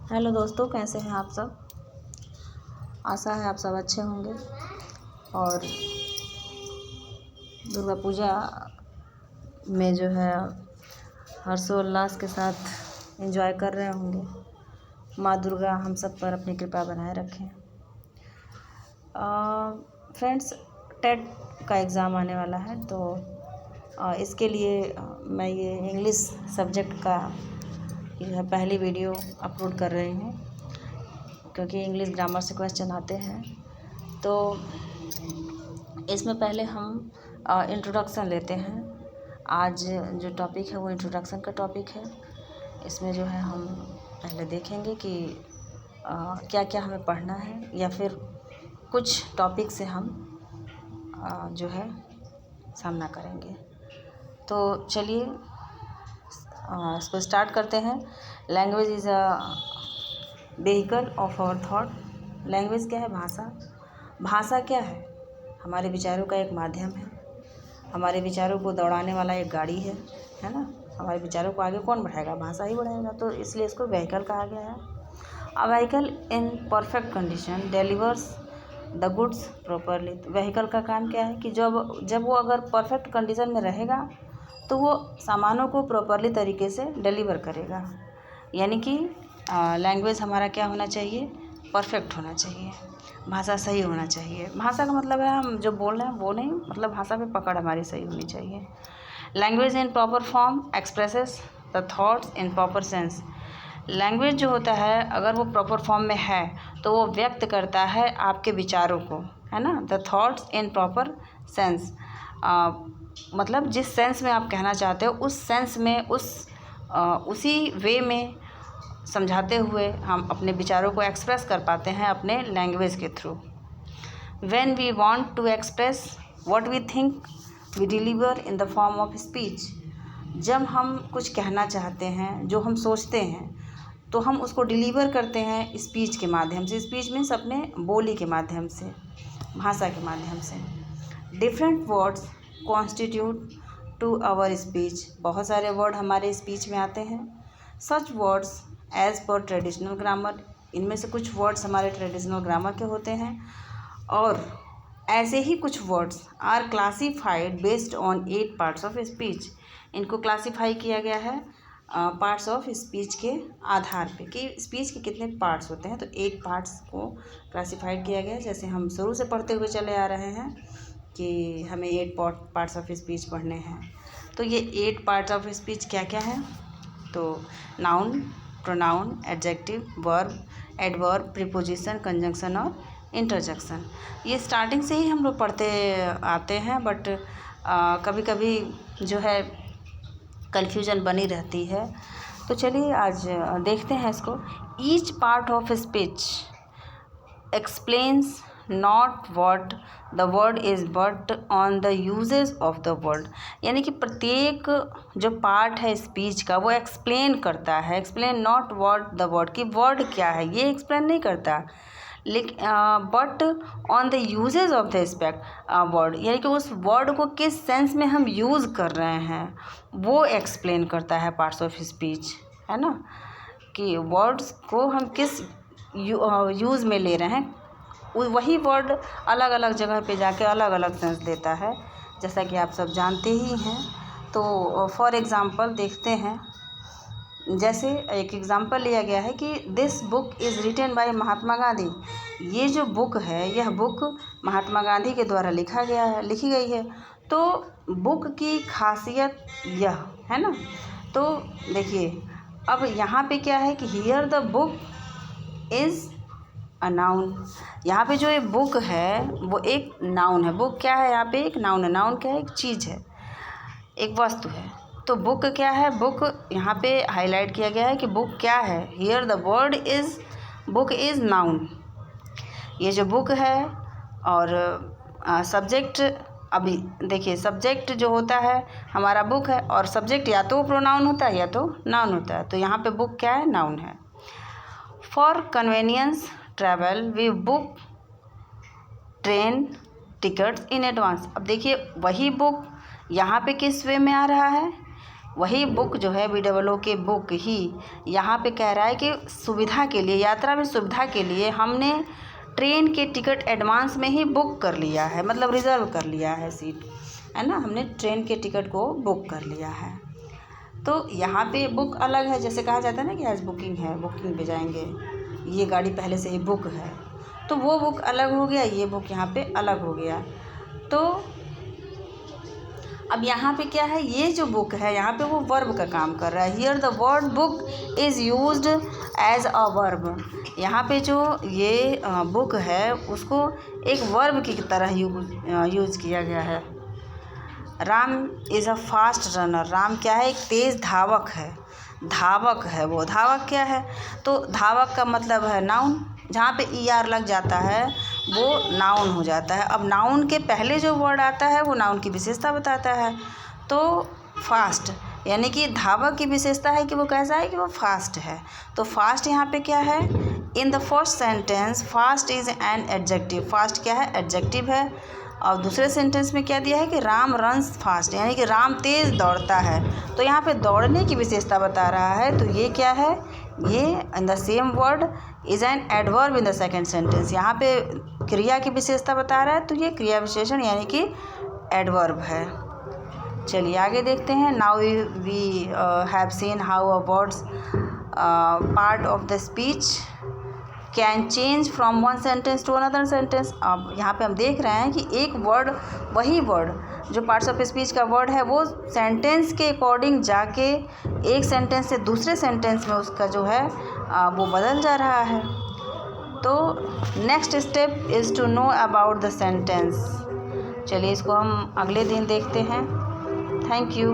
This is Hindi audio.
हेलो दोस्तों, कैसे हैं आप सब। आशा है आप सब अच्छे होंगे और दुर्गा पूजा में जो है हर्षोल्लास के साथ एंजॉय कर रहे होंगे। माँ दुर्गा हम सब पर अपनी कृपा बनाए रखें। फ्रेंड्स, टेट का एग्ज़ाम आने वाला है, तो इसके लिए मैं ये इंग्लिश सब्जेक्ट का जो है पहली वीडियो अपलोड कर रही हूँ, क्योंकि इंग्लिश ग्रामर से क्वेश्चन आते हैं। तो इसमें पहले हम इंट्रोडक्शन लेते हैं। आज जो टॉपिक है वो इंट्रोडक्शन का टॉपिक है। इसमें जो है हम पहले देखेंगे कि क्या क्या हमें पढ़ना है, या फिर कुछ टॉपिक से हम जो है सामना करेंगे। तो चलिए इसको स्टार्ट करते हैं। Language is a vehicle of our thought. Language क्या है? भाषा। भाषा क्या है? हमारे विचारों का एक माध्यम है। हमारे विचारों को दौड़ाने वाला एक गाड़ी है ना। हमारे विचारों को आगे कौन बढ़ाएगा? भाषा ही बढ़ाएगा। तो इसलिए इसको व्हीकल कहा गया है। A vehicle in perfect condition delivers the goods properly. Vehicle का काम क्या है कि जब वो अगर परफेक्ट कंडीशन में रहेगा तो वो सामानों को प्रॉपरली तरीके से डिलीवर करेगा। यानी कि लैंग्वेज हमारा क्या होना चाहिए? परफेक्ट होना चाहिए। भाषा सही होना चाहिए। भाषा का मतलब है हम जो बोल रहे हैं वो नहीं, मतलब भाषा पे पकड़ हमारी सही होनी चाहिए। Language in proper form expresses the thoughts in proper sense. Language जो होता है अगर वो प्रॉपर फॉर्म में है तो वो व्यक्त करता है आपके विचारों को, है ना। The thoughts in proper sense, मतलब जिस सेंस में आप कहना चाहते हो उस सेंस में उसी वे में समझाते हुए हम अपने विचारों को एक्सप्रेस कर पाते हैं अपने लैंग्वेज के थ्रू। When we want to express what we think we deliver in the form of speech. जब हम कुछ कहना चाहते हैं, जो हम सोचते हैं, तो हम उसको डिलीवर करते हैं स्पीच के माध्यम से। स्पीच मीन्स अपने बोली के माध्यम से, भाषा के माध्यम से। Different words constitute to our speech. बहुत सारे वर्ड हमारे स्पीच में आते हैं। Such words as per traditional grammar. इनमें से कुछ वर्ड्स हमारे ट्रेडिशनल ग्रामर के होते हैं, और ऐसे ही कुछ words are classified based on 8 parts of speech. इनको क्लासीफाई किया गया है पार्ट्स ऑफ स्पीच के आधार पे कि स्पीच के कितने पार्ट्स होते हैं। तो 8 पार्ट्स को क्लासीफाइड किया गया है। जैसे हम शुरू से पढ़ते हुए चले आ रहे हैं कि हमें 8 पार्ट्स ऑफ स्पीच पढ़ने हैं। तो ये 8 पार्ट्स ऑफ स्पीच क्या क्या है? तो noun, pronoun, adjective, verb, adverb, preposition, conjunction और इंटरजेक्शन। ये स्टार्टिंग से ही हम लोग पढ़ते आते हैं, बट कभी कभी जो है कन्फ्यूजन बनी रहती है। तो चलिए आज देखते हैं इसको। Each part of speech explains not what the word is but on the usages of the word. यानी कि प्रत्येक जो पार्ट है स्पीच का वो एक्सप्लेन करता है। Explain not what the word, कि वर्ड क्या है ये एक्सप्लेन नहीं करता, लेकिन but on the usages of the respect word, यानी कि उस वर्ड को किस सेंस में हम यूज़ कर रहे हैं वो एक्सप्लेन करता है पार्ट्स ऑफ स्पीच, है ना। कि वर्ड्स को हम किस यूज़ में ले रहे हैं, वही वर्ड अलग अलग जगह पे जाके अलग अलग सेंस देता है, जैसा कि आप सब जानते ही हैं। तो फॉर एग्ज़ाम्पल देखते हैं। जैसे एक एग्ज़ाम्पल लिया गया है कि this book is written by Mahatma Gandhi. ये जो बुक है यह बुक महात्मा गांधी के द्वारा लिखी गई है। तो बुक की खासियत यह है ना। तो देखिए अब यहाँ पे क्या है कि here the book is a noun. यहाँ पे जो ये बुक है वो एक नाउन है। बुक क्या है? यहाँ पे एक नाउन है। नाउन क्या है? एक चीज़ है, एक वस्तु है। तो बुक क्या है? बुक यहाँ पे हाईलाइट किया गया है कि बुक क्या है। Here the word is, book is noun. ये जो बुक है और सब्जेक्ट, अभी देखिए सब्जेक्ट जो होता है हमारा बुक है, और सब्जेक्ट या तो प्रोनाउन होता है या तो नाउन होता है। तो यहाँ पे बुक क्या है? नाउन है। For convenience travel we book train tickets in advance. अब देखिए वही बुक यहाँ पे किस वे में आ रहा है वही बुक जो है BOO के बुक ही यहाँ पे कह रहा है कि सुविधा के लिए, यात्रा में सुविधा के लिए हमने ट्रेन के टिकट एडवांस में ही बुक कर लिया है, मतलब रिज़र्व कर लिया है सीट, है ना, हमने ट्रेन के टिकट को बुक कर लिया है। तो यहाँ पे बुक अलग है, जैसे कहा जाता है ना कि आज बुकिंग है, बुकिंग पे जाएंगे, ये गाड़ी पहले से ही बुक है, तो वो बुक अलग हो गया, ये बुक यहाँ पे अलग हो गया। तो अब यहाँ पे क्या है, ये जो बुक है यहाँ पे वो वर्ब का काम कर रहा है। Here the word book is used as a verb. यहाँ पे जो ये बुक है उसको एक वर्ब की तरह यूज़ किया गया है। Ram is a fast runner. Ram क्या है, एक तेज़ धावक है, धावक है वो। धावक क्या है, तो धावक का मतलब है नाउन, जहाँ पे ER लग जाता है वो नाउन हो जाता है। अब नाउन के पहले जो वर्ड आता है वो नाउन की विशेषता बताता है। तो फास्ट यानी कि धावक की विशेषता है कि वो कैसा है कि वो फास्ट है। तो फास्ट यहाँ पे क्या है, in the first sentence fast is an adjective. Fast क्या है, एडजेक्टिव है। और दूसरे सेंटेंस में क्या दिया है कि राम रन्स फास्ट, यानी कि राम तेज़ दौड़ता है। तो यहाँ पे दौड़ने की विशेषता बता रहा है। तो ये क्या है, ये in the same word is an adverb in the second sentence. यहाँ पे क्रिया की विशेषता बता रहा है, तो ये क्रिया विशेषण यानी कि एडवर्ब है। चलिए आगे देखते हैं। Now we have seen how a words part of the speech can change from one sentence to another sentence. अब यहाँ पे हम देख रहे हैं कि एक वर्ड, वही वर्ड जो पार्ट्स ऑफ स्पीच का वर्ड है वो सेंटेंस के अकॉर्डिंग जाके एक सेंटेंस से दूसरे सेंटेंस में उसका जो है वो बदल जा रहा है। तो next step is to know about the sentence. चलिए इसको हम अगले दिन देखते हैं। Thank you.